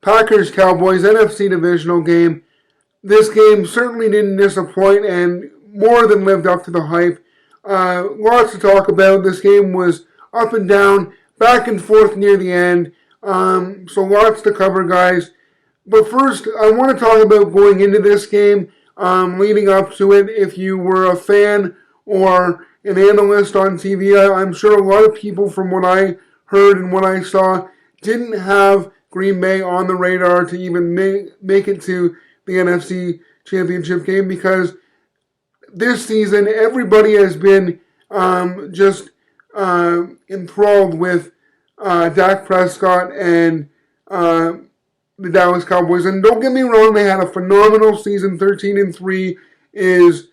Packers-Cowboys NFC Divisional game. This game certainly didn't disappoint and more than lived up to the hype. Lots to talk about. This game was up and down, back and forth near the end. So lots to cover, guys. But first, I want to talk about going into this game, leading up to it. If you were a fan or an analyst on TV, I'm sure a lot of people, from what I heard and what I saw, didn't have Green Bay on the radar to even make it to the NFC Championship game, because this season everybody has been just enthralled with Dak Prescott and the Dallas Cowboys. And don't get me wrong, they had a phenomenal season. 13-3 is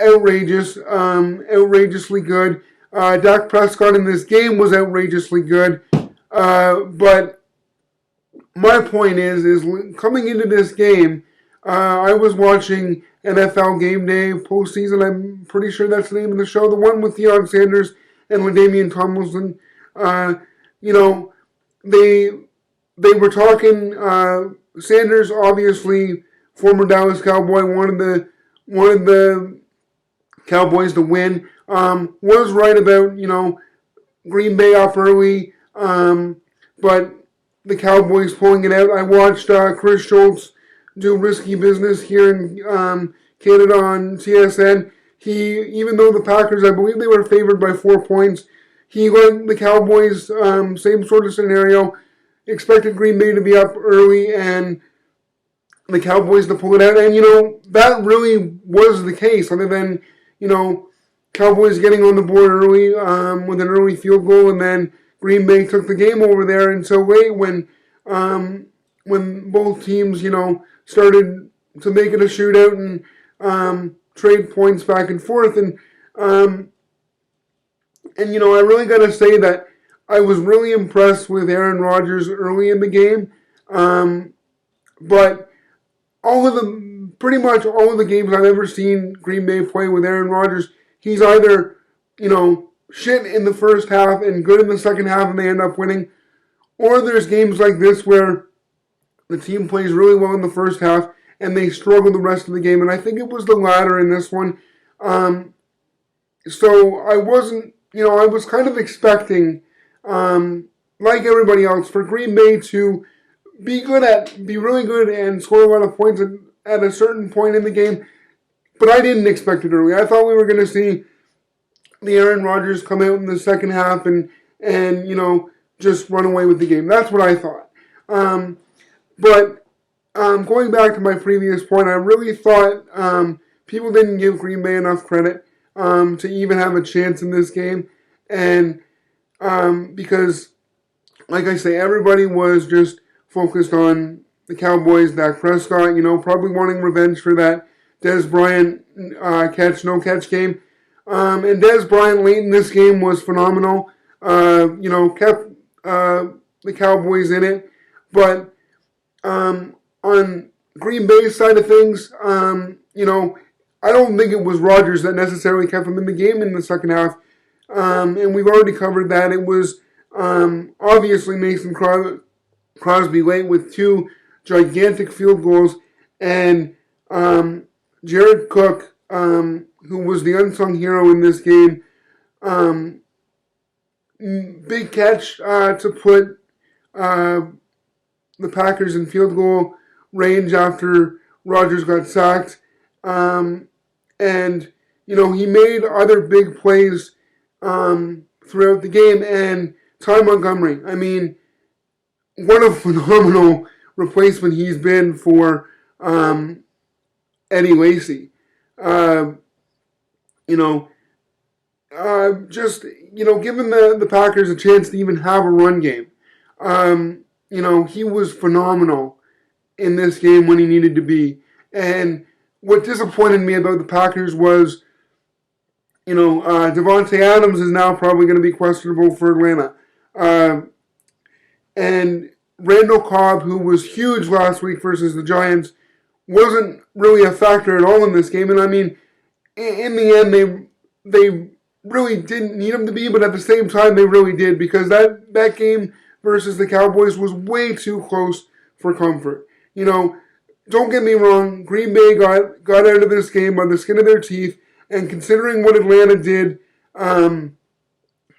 outrageous, outrageously good. Dak Prescott in this game was outrageously good. But my point is coming into this game, I was watching NFL Game Day postseason. I'm pretty sure that's the name of the show. The one with Deion Sanders and LaDainian Tomlinson. They were talking. Sanders, obviously former Dallas Cowboy, wanted the Cowboys to win. Was right about Green Bay up early, but the Cowboys pulling it out. I watched Chris Schultz do Risky Business here in Canada on TSN. Even though the Packers, I believe they were favored by 4 points, he let the Cowboys, same sort of scenario, expected Green Bay to be up early and the Cowboys to pull it out. And, that really was the case, other than, Cowboys getting on the board early with an early field goal, and then Green Bay took the game over there until late when both teams, started to make it a shootout and trade points back and forth. And I really got to say that I was really impressed with Aaron Rodgers early in the game. But pretty much all of the games I've ever seen Green Bay play with Aaron Rodgers, he's either, shit in the first half and good in the second half and they end up winning. Or there's games like this where the team plays really well in the first half and they struggle the rest of the game. And I think it was the latter in this one. So I wasn't, I was kind of expecting, like everybody else, for Green Bay to be really good and score a lot of points at a certain point in the game. But I didn't expect it early. I thought we were going to see the Aaron Rodgers come out in the second half and just run away with the game. That's what I thought. But going back to my previous point, I really thought people didn't give Green Bay enough credit to even have a chance in this game. And because, like I say, everybody was just focused on the Cowboys, Dak Prescott, probably wanting revenge for that Dez Bryant no-catch game. And Dez Bryant late in this game was phenomenal. Kept the Cowboys in it. But on Green Bay's side of things, I don't think it was Rodgers that necessarily kept him in the game in the second half. And we've already covered that. It was obviously Mason Crosby late with 2 gigantic field goals. And Jared Cook, who was the unsung hero in this game, big catch to put the Packers in field goal range after Rodgers got sacked. And, he made other big plays throughout the game. And Ty Montgomery, what a phenomenal replacement he's been for Eddie Lacy. Giving the Packers a chance to even have a run game. He was phenomenal in this game when he needed to be. And what disappointed me about the Packers was, Devontae Adams is now probably going to be questionable for Atlanta. And Randall Cobb, who was huge last week versus the Giants, wasn't really a factor at all in this game. And in the end, they really didn't need him to be, but at the same time, they really did, because that game versus the Cowboys was way too close for comfort. You know, don't get me wrong, Green Bay got out of this game by the skin of their teeth, and considering what Atlanta did to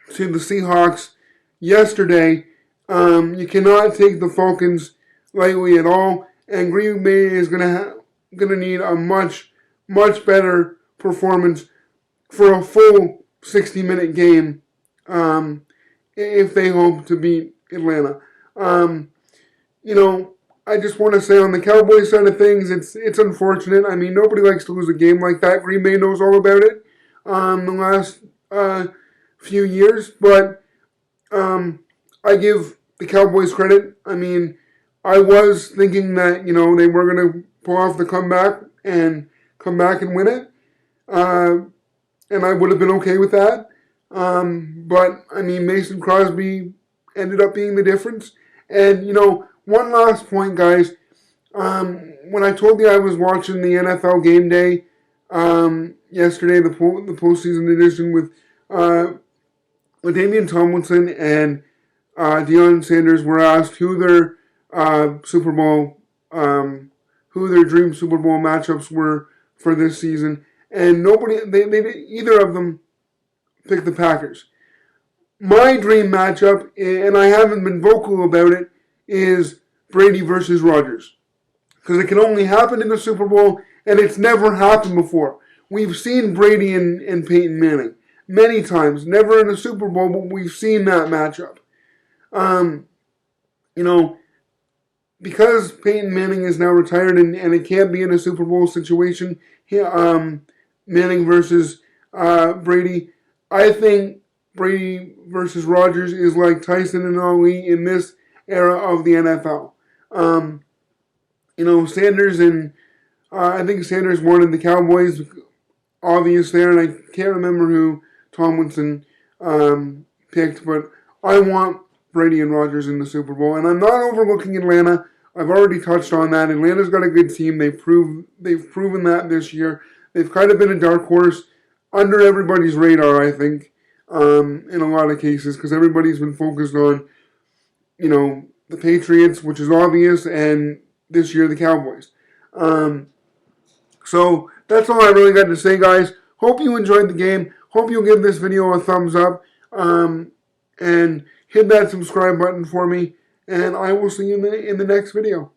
the Seahawks yesterday, you cannot take the Falcons lightly at all, and Green Bay is gonna need a much better performance for a full 60-minute game if they hope to beat Atlanta. You know, I just want to say on the Cowboys side of things, it's unfortunate. I mean, nobody likes to lose a game like that. Green Bay knows all about it the last few years, but I give the Cowboys credit. I mean, I was thinking that, you know, they were going to pull off the comeback and come back and win it, and I would have been okay with that. But, I mean, Mason Crosby ended up being the difference. And, you know, one last point, guys. When I told you I was watching the NFL Game Day yesterday, the postseason edition with Damian Tomlinson and Deion Sanders were asked who their who their dream Super Bowl matchups were for this season, and either of them picked the Packers. My dream matchup, and I haven't been vocal about it, is Brady versus Rodgers. Because it can only happen in the Super Bowl, and it's never happened before. We've seen Brady and Peyton Manning many times. Never in a Super Bowl, but we've seen that matchup. You know, because Peyton Manning is now retired and it can't be in a Super Bowl situation, Manning versus Brady, I think Brady versus Rodgers is like Tyson and Ali in this era of the NFL. You know, Sanders and I think Sanders won in the Cowboys, obvious there, and I can't remember who Tomlinson picked, but I want Brady and Rodgers in the Super Bowl, and I'm not overlooking Atlanta. I've already touched on that. Atlanta's got a good team. They've proven that this year. They've kind of been a dark horse under everybody's radar, I think, in a lot of cases, because everybody's been focused on, you know, the Patriots, which is obvious, and this year the Cowboys. So that's all I really got to say, guys. Hope you enjoyed the game. Hope you'll give this video a thumbs up, and hit that subscribe button for me, and I will see you in the next video.